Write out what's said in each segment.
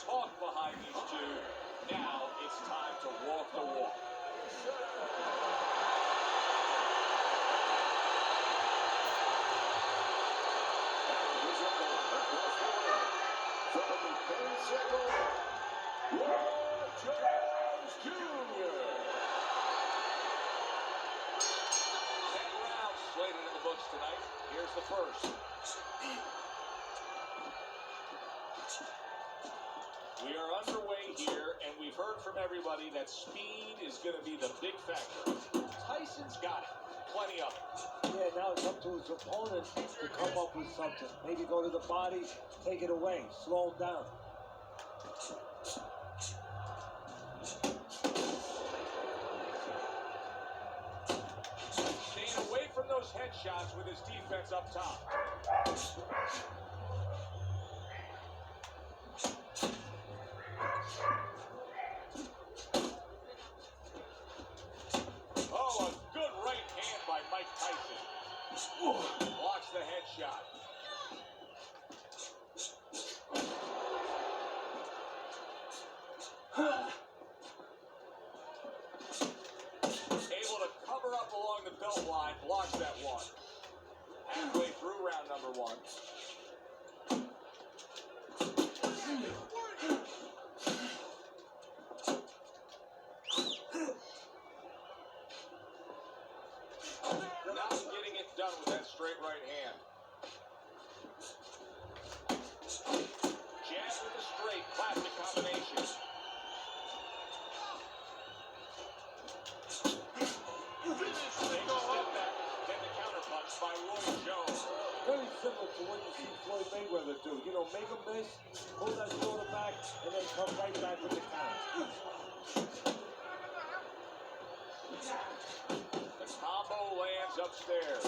talk behind these two. Now it's time to walk the walk. Tonight. Here's the first. We are underway here, and we've heard from everybody that speed is going to be the big factor. Tyson's got it. Plenty of it. Yeah, now it's up to his opponent to come up with something. Maybe go to the body, take it away, slow him down. Those headshots with his defense up top. Oh, a good right hand by Mike Tyson. Blocks the headshot. Able to cover up along the belt line, blocks that one. Halfway through round number one. Not getting it done with that straight right hand. Jab with the straight, classic combination. By Roy Jones. Very similar to what you see Floyd Mayweather do. You know, make a miss, pull that shoulder back, and then come right back with the count. The combo lands upstairs.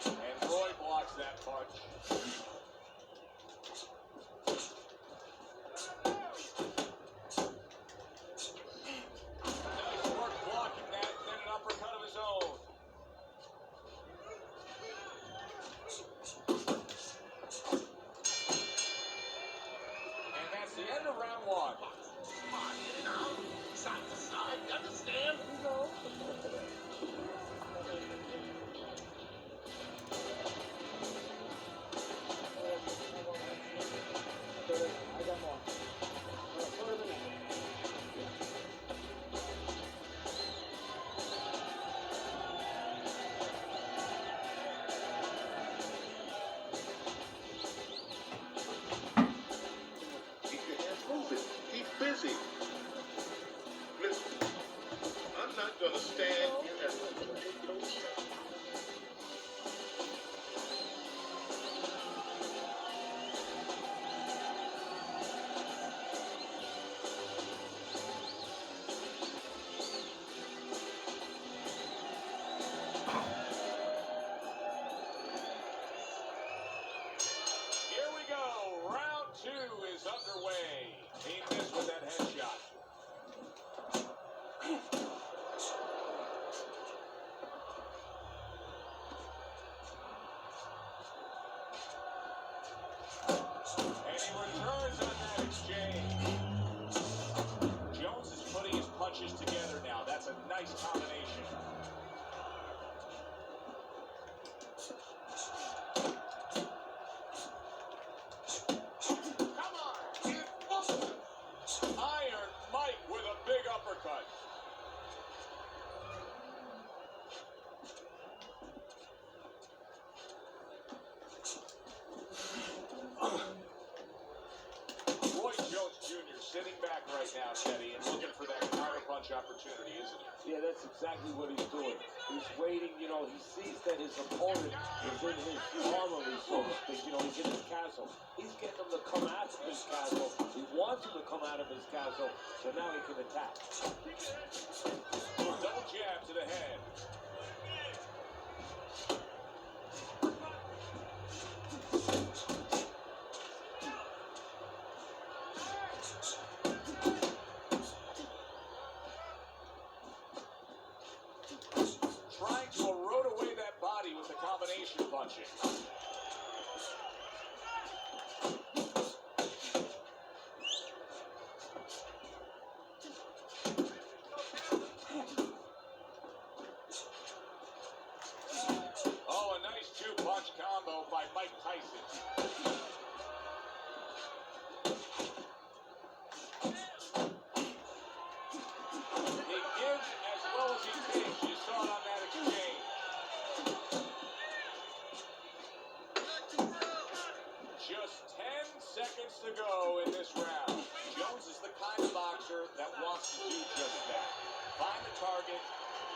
And Roy blocks that punch. Busy. Listen, I'm not going to stand here and take no shot. Here we go. Round two is underway. He missed with that headshot. And he returns on that exchange. Jones is putting his punches together now. That's a nice combination. Iron Mike with a big uppercut. Roy Jones Jr. sitting back right now, Teddy, and looking for that counter punch opportunity, isn't he? Yeah, that's exactly what he's doing. He's waiting, you know, he sees that his opponent is in his armory, so to speak. You know, he's in his castle. He's getting him to come out of his castle. He wants him to come out of his castle, so now he can attack. Double jab to the head. Trying to erode away that body with the combination punching. Tyson. He gives as well as he takes. You saw it on that exchange. Just 10 seconds to go in this round. Jones is the kind of boxer that wants to do just that. Find the target,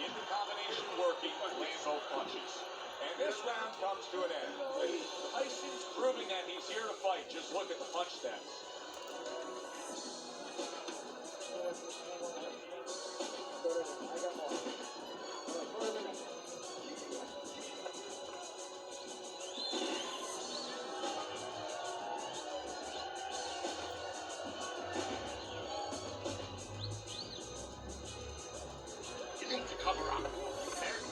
get the combination working, land both punches. And this round comes to an end. Tyson's proving that he's here to fight. Just look at the punch stats. You need to cover up. And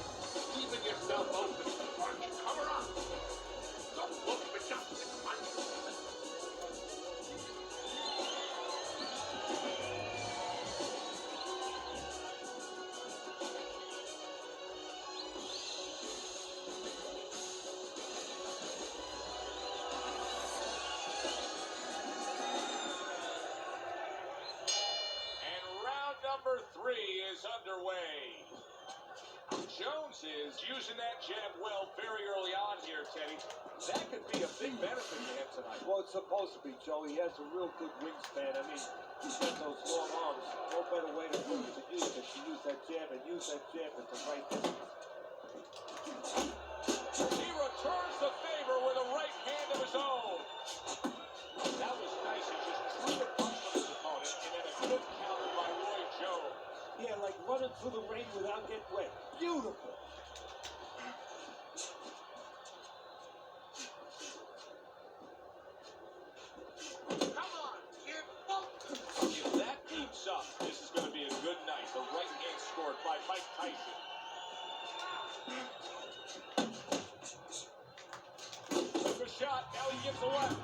leaving yourself open to punch. Cover up. Don't look for just a punch. And round number 3 is underway. Jones is using that jab well very early on here, Teddy. That could be a big benefit to him tonight. Well, it's supposed to be, Joe. He has a real good wingspan. I mean, he's got those long arms. No better way to put it to use it. To use that jab and use that jab at the right distance. He returns the favor with a right hand of his own. That was nice. He just drew the punch from his opponent and then a good counter by Roy Jones. Yeah, like running through the rain without getting wet. Beautiful. Come on, kid. If that keeps up, this is going to be a good night. The right hand scored by Mike Tyson. Took a shot. Now he gives a left.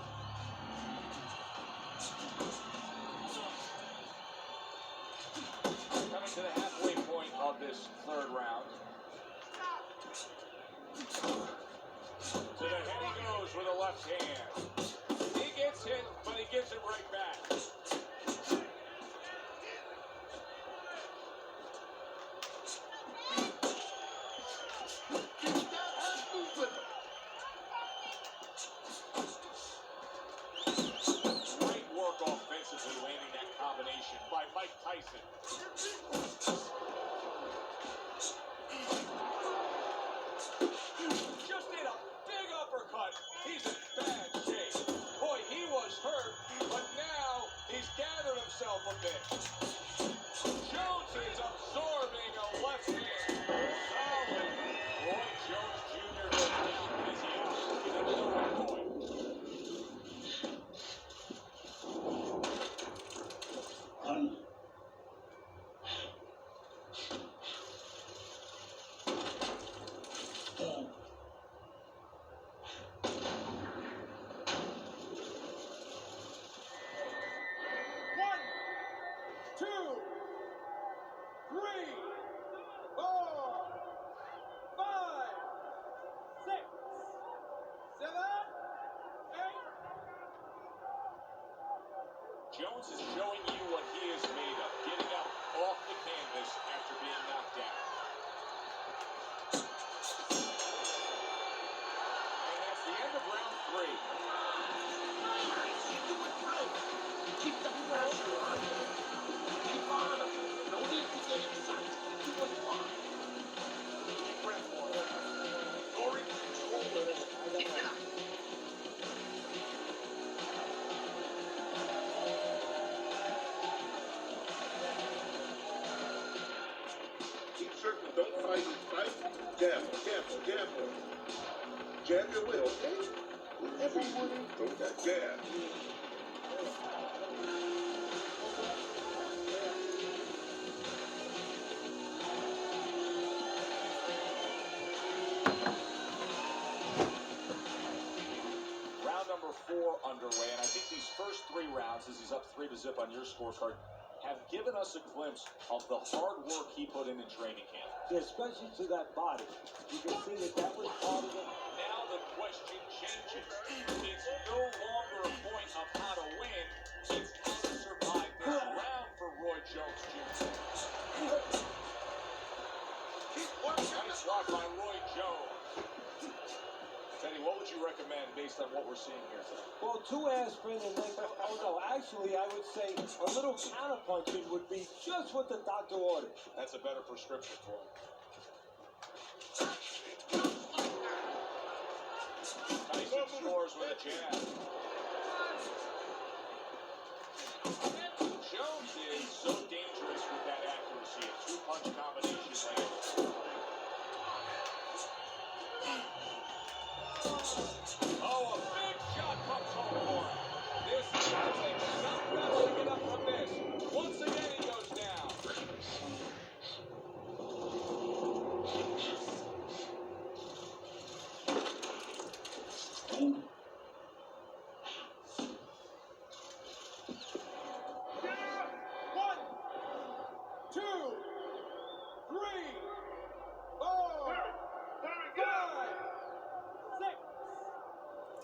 Coming to the halfway point of this third round. To the head he goes with a left hand. He gets hit, but he gives it right back. Great work offensively, landing that combination by Mike Tyson. Just did a big uppercut. He's in bad shape. Boy, he was hurt, but now he's gathered himself a bit. Jones is absorbing a left hand. Solid. Roy Jones Jr. goes down as he is in the third point. One, two, three, 4, 5, 6, 7, 8. Jones is showing you what he is made of, getting up off the canvas after being knocked down. And that's the end of round 3. Keep the pressure on him. Keep on him. No need to get inside. Do what you want. Deep breath for him. You're in control. Keep it up. Keep certain. Don't fight. Jab, jab, jab. Jab your way, okay? Everyone throw that jab. Round number 4 underway, and I think these first 3 rounds, as he's up 3-0 on your scorecard, have given us a glimpse of the hard work he put in training camp. Yeah, especially to that body. You can see that was part of it. Now the question changes. based on what we're seeing here today? Well, 2 aspirin and then, oh no, actually I would say a little counterpunching would be just what the doctor ordered. That's a better prescription for him. Tyson scores with a jab. Jones is so dangerous with that accuracy. A 2-punch combination lands. Oh, a big shot comes home for him. This is going to take some guts to get up from this. Once again, he goes down. One, two, three, four, five, six,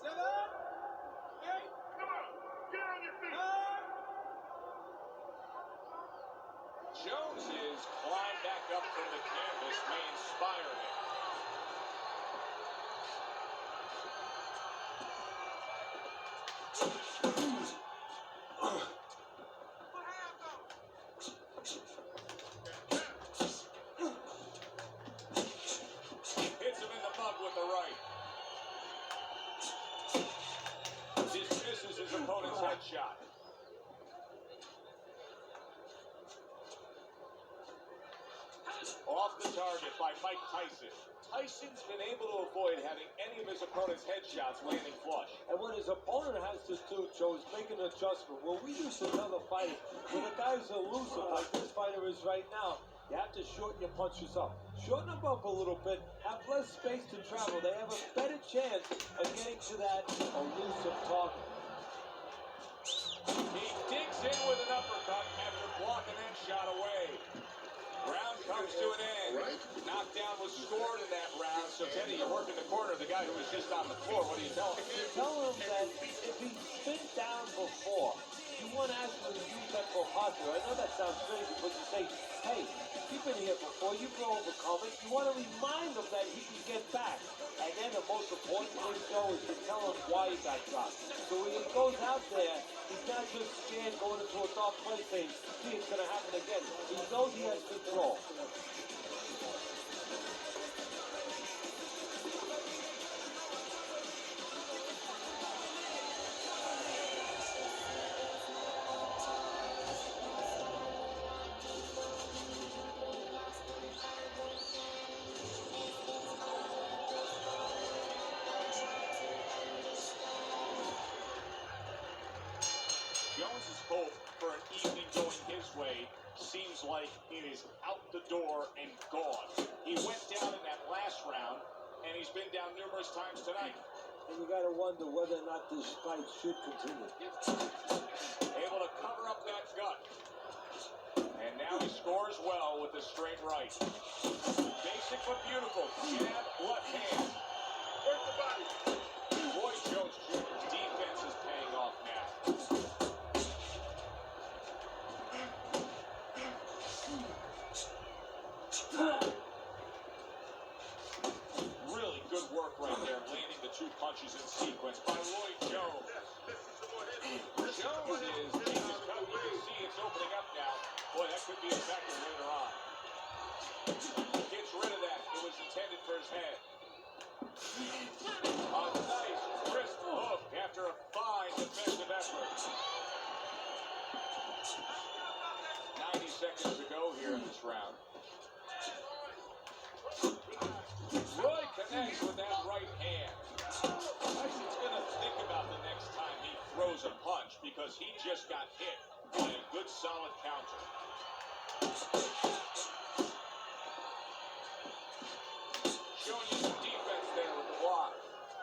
seven, eight, nine. Jones is climbed back up from the canvas, may inspire him. Hits him in the mug with the right. Dismisses his opponent's headshot. Off the target by Mike Tyson. Tyson's been able to avoid having any of his opponent's headshots landing flush. And what his opponent has to do, Joe, is make an adjustment. When we use another fighter, when the guy's elusive like this fighter is right now, you have to shorten your punches up. Shorten them up a little bit, have less space to travel. They have a better chance of getting to that elusive target. He digs in with an uppercut after blocking that shot away. Round comes to an end. Knockdown was scored in that round. So, Teddy, you work in the corner of the guy who was just on the floor. What do you tell him? Tell him that if he's been down before, you want to actually use that for posture. I know that sounds crazy, but you say, hey, you've been here before, you can overcome it. You want to remind him that he can get back. And then the most important thing, though, is to tell him why he got dropped. So when he goes out there, he's not just scared going into a dark place saying, see, it's going to happen again. He knows he has control. Jones's hope for an evening going his way seems like it is out the door and gone. He went down in that last round, and he's been down numerous times tonight. And you got to wonder whether or not this fight should continue. Able to cover up that gut. And now he scores well with the straight right. Basic but beautiful. Jab, left hand. Where's the body? Roy Jones Jr.'s defense is paying off now. Really good work right there, landing the 2 punches in sequence by Roy Jones. Jones is taking his cut. You can see it's opening up now. Boy, that could be effective later on. Gets rid of that. It was intended for his head. A nice, crisp hook after a fine defensive effort. 90 seconds to go here in this round. Roy connects with that right hand. Tyson's going to think about the next time he throws a punch because he just got hit by a good solid counter. Showing you some defense there with the block.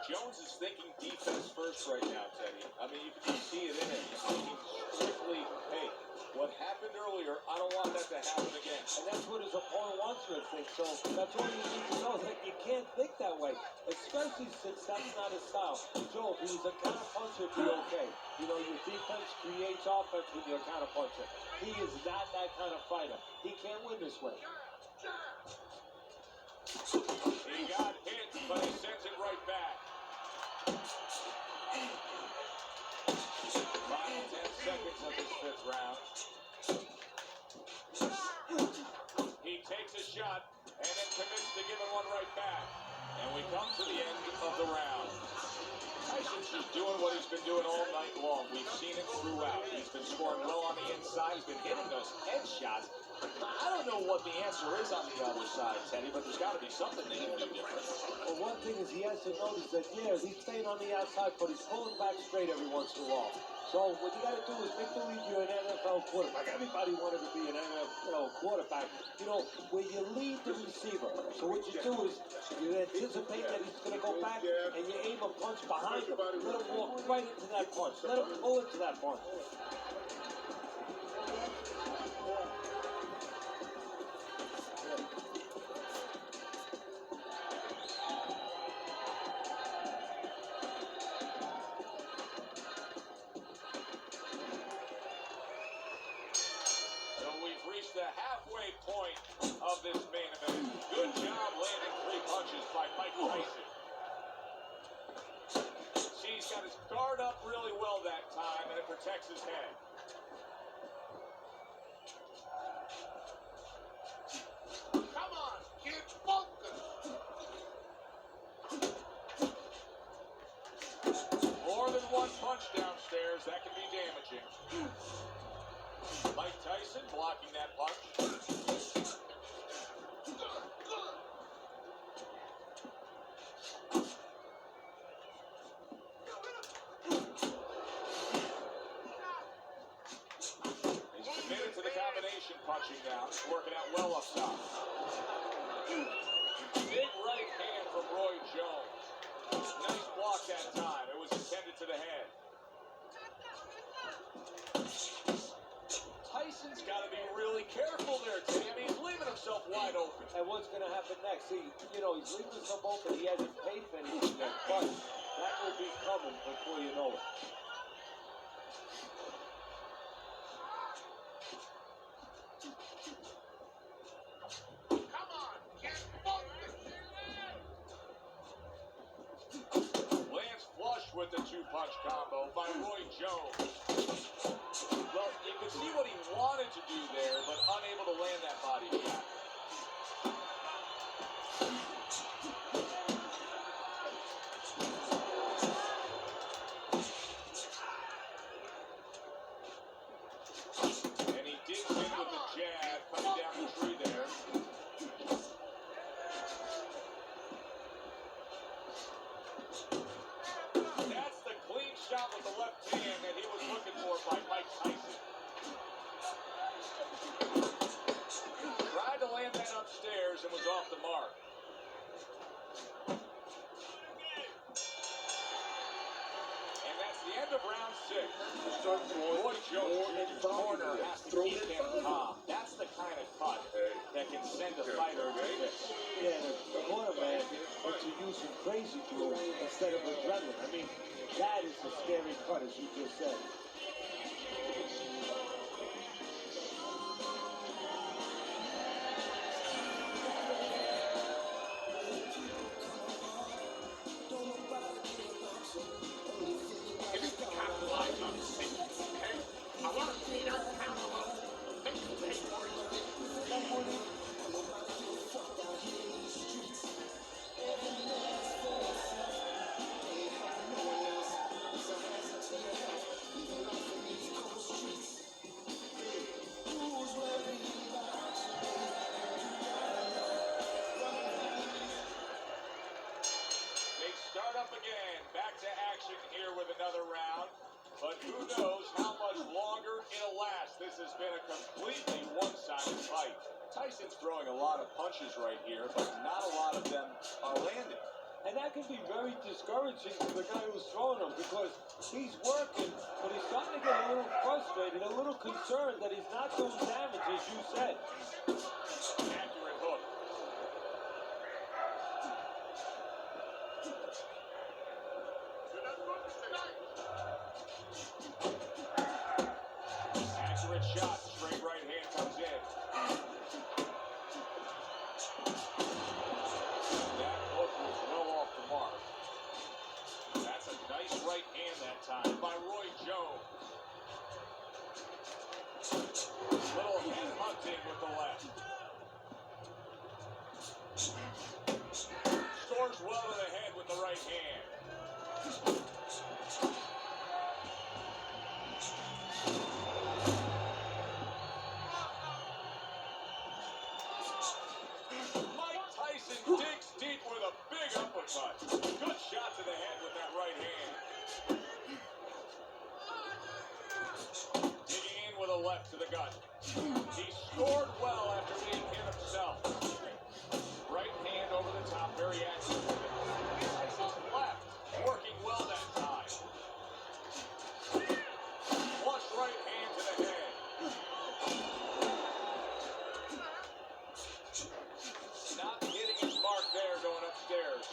Jones is thinking defense first right now, Teddy. I mean, you can just see it in it. He's thinking strictly, hey, what happened earlier, I don't want that to happen again. And that's what his opponent wants you to think. So that's all you need to know. That you can't think that way, especially since that's not his style. Joe, if he was a counterpuncher, it'd be okay. You know, your defense creates offense when you're a counterpuncher. He is not that kind of fighter. He can't win this way. He got hit, but he sends it right back. Final 10 seconds of this fifth round. He takes a shot and then commits to giving one right back. And we come to the end of the round. Tyson's just doing what he's been doing all night long. We've seen it throughout. He's been scoring well on the inside. He's been hitting those headshots. I don't know what the answer is on the other side, Teddy, but there's got to be something they can do different. Well, one thing is he has to notice that, yeah, he's staying on the outside, but he's pulling back straight every once in a while. So what you got to do is make believe you're an NFL quarterback. Everybody wanted to be an NFL quarterback, where you lead the receiver. So what you do is you anticipate that he's going to go back, and you aim a punch behind him. Let him walk right into that punch. Let him pull into that punch. The halfway point of this main event. Good job landing 3 punches by Mike Tyson. See, he's got his guard up really well that time, and it protects his head. Come on, kid, focus. More than one punch downstairs, that can be damaging. Mike Tyson blocking that punch. He's committed to the combination punching now. It's working out well up top. Big right hand from Roy Jones. Nice block that time. It was intended to the head. Tyson's got to be really careful there, Teddy. I mean, he's leaving himself wide open. And what's going to happen next? See, he's leaving himself open. He hasn't paid for anything yet, but that will be coming before you know it. Come on, kid, focus. Lance flush with the 2-punch combo by Roy Jones. Well, you could see what he wanted to do there, but unable to land that body shot. And he digs in with the jab, coming down the tree there. That's the clean shot with the left hand that he was looking for by Mike Tyson. Tried to land that upstairs and was off the mark. And that's the end of round 6. Roy Jones in the corner has to keep him calm. That's the kind of cut that can send a fighter to this. Yeah, the corner man wants to use some crazy glue instead of adrenaline. I mean, that is a scary cut, as you just said. You need to capitalize on this thing, okay? I want to see that power. Then you pay for it. They start up again. Back to action here with another round. But who knows how much longer it'll last. This has been a completely one-sided fight. Tyson's throwing a lot of punches right here, but not a lot of them are landing. And that can be very discouraging to the guy who's throwing them because he's working, but he's starting to get a little frustrated, a little concerned that he's not doing damage, as you said. Accurate hook. Accurate shot. Straight right hand comes in. That hook was well off the mark. That's a that time by Roy Jones. Little head hunting with the left. Scores well to the head with the right hand. Mike Tyson digs deep with a big uppercut. Good shot to the head with that right hand. Digging in with a left to the gut. He scored well after being hit himself. Right hand over the top, very active. Tyson's left, working well that time. Flush right hand to the head. Not hitting his mark there, going upstairs.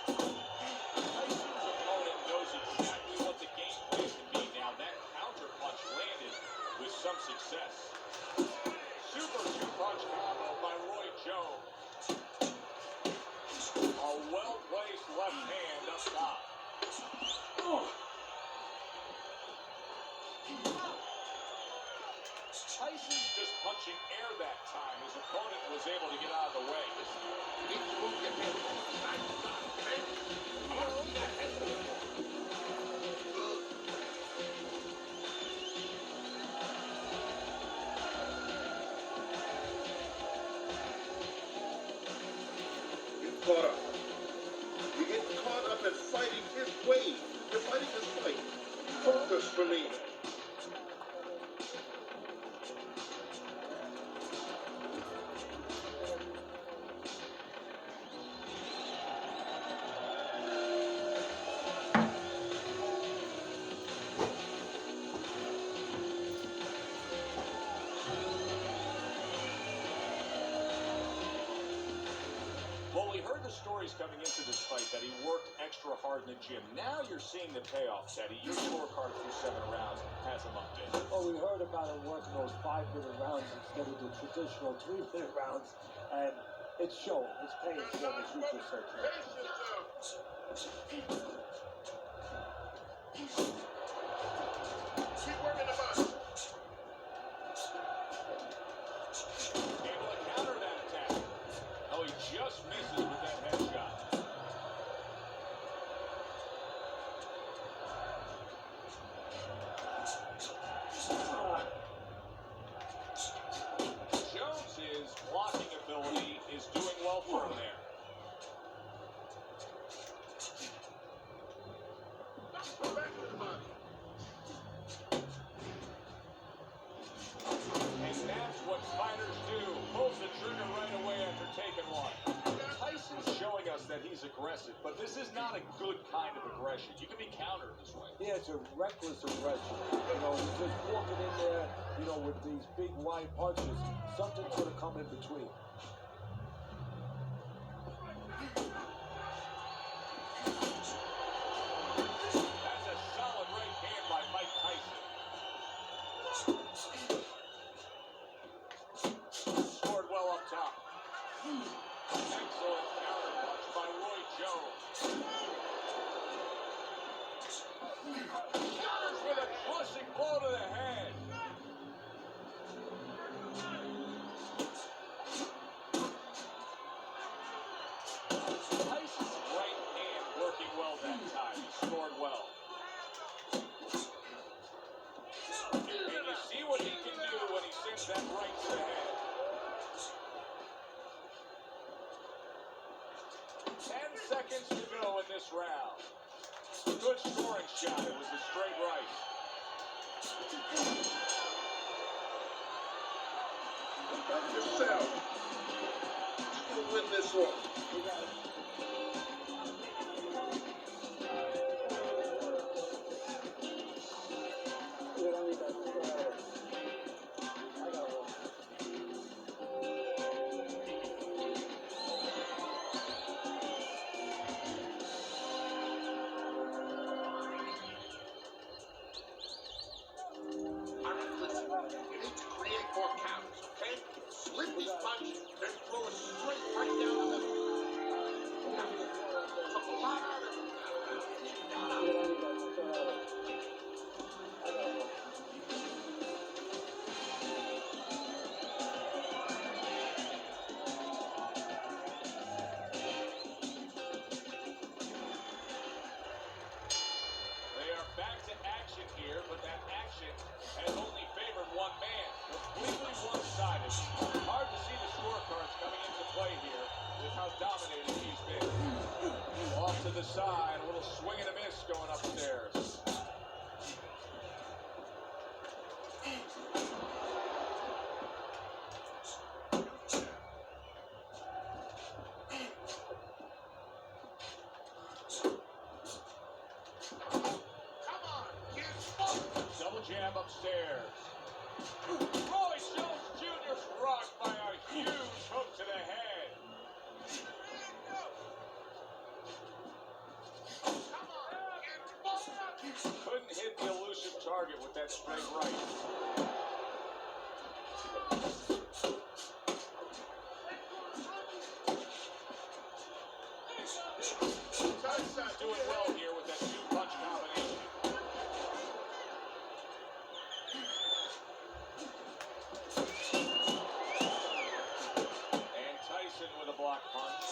Tyson's opponent knows exactly what the game plan can be now. That counter punch landed with some success. Super two-punch combo by Roy Jones. A well-placed left hand up top. Tyson's just punching air that time. His opponent was able to get out of the way. Caught up. You get caught up in fighting his way. You're fighting his fight. Focus for me. Well, we heard the stories coming into this fight that he worked extra hard in the gym. Now you're seeing the payoff, Teddy. Your scorecard through 7 rounds has him up there. Well, we heard about him working those 5-minute rounds instead of the traditional 3-minute rounds, and it's showing. It's paying for the future search. Keep working the bus. Able to counter that attack. Oh, he just misses with that headshot. Jones's blocking ability is doing well for him there. Go back to the bus. And that's what fighters do. Pulls the trigger right away after taking one. Tyson's showing us that he's aggressive, but this is not a good kind of aggression. You can be countered this way. Yeah, it's a reckless aggression. You know, he's just walking in there, you know, with these big wide punches. Something's going to come in between. That's a solid right hand by Mike Tyson. Scored well up top. Excellent counter punch by Roy Jones. Counters with a crushing blow to the head. Tyson's right hand working well that time. He scored well. And you see what he can do when he sends that right to the head. 10 seconds to go in this round. Good scoring shot. It was a straight right. Back yourself. You can win this one. All right, listen. You need to create more counts, okay? Slip these punches, then throw it straight right down the middle. to action here, but that action has only favored one man. Completely one-sided. Hard to see the scorecards coming into play here with how dominating he's been. Off to the side, a little swing and a miss going upstairs. Double jab upstairs. Roy Jones Jr.'s rocked by a huge hook to the head. Couldn't hit the elusive target with that straight right. Tyson's doing well here with that two-punch combination. And Tyson with a block punch.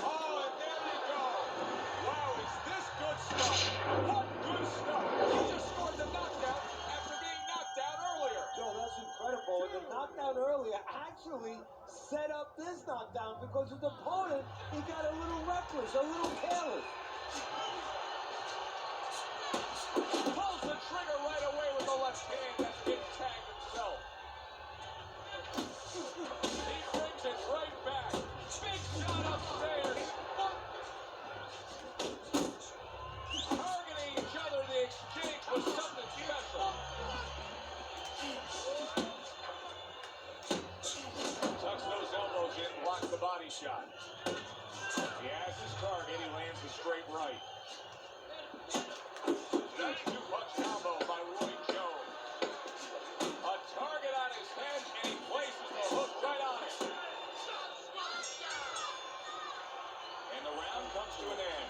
Oh, and there you go. Wow, is this good stuff? What good stuff? He just scored the knockdown after being knocked down earlier. Joe, that's incredible. And the knockdown earlier actually set up this knockdown because his opponent, he got a little reckless, a little careless. Pulls the trigger right away with the left hand. That's big tagged himself. He brings it right back. Big shot upstairs. Targeting each other. The exchange was something special. Tucks those elbows in, blocks the body shot. He has his target. He lands the straight right. Nice two-punch combo by Roy Jones. A target on his head, and he places the hook right on it. And the round comes to an end.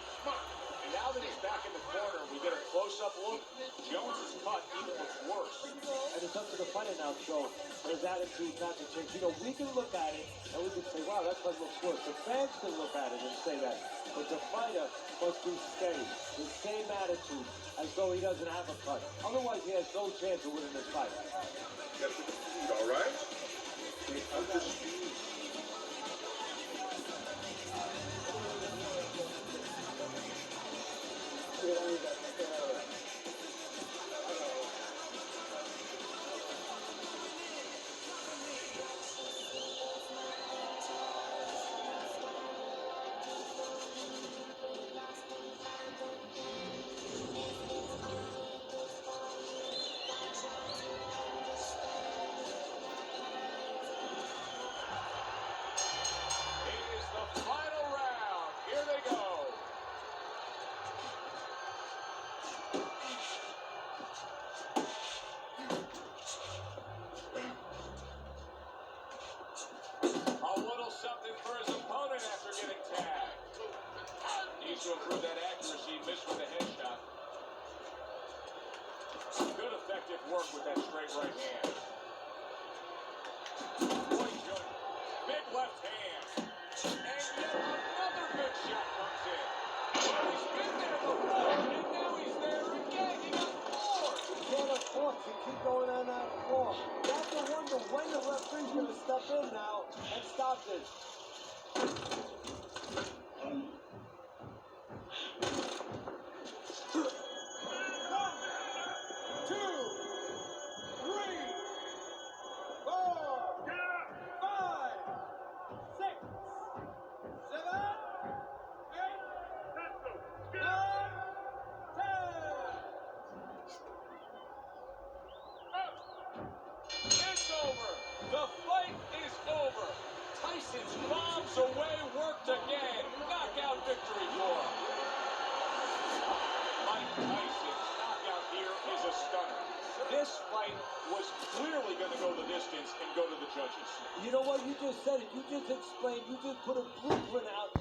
And now that he's back in the corner, we get a close-up look. Jones' cut even looks worse. And it's up to the fighter now, Joe. His attitude not to change. You know, we can look at it and we can say, wow, that cut looks worse. The fans can look at it and say that. But the fighter must be the same attitude as though he doesn't have a cut. Otherwise, he has no chance of winning this fight. All right? Undisputed. To improve that accuracy, missed with a headshot. Good effective work with that straight right hand. Roy Jones, big left hand. And yet another big shot comes in. Well, he's been there before, and now he's there again. He got four. He can't afford to keep going on that floor. You have to wonder when the referee's going to step in now and stop this. Bombs away, worked again. Knockout victory for him. Mike Tyson's knockout here is a stunner. This fight was clearly going to go the distance and go to the judges. You know what? You just said it. You just explained. You just put a blueprint out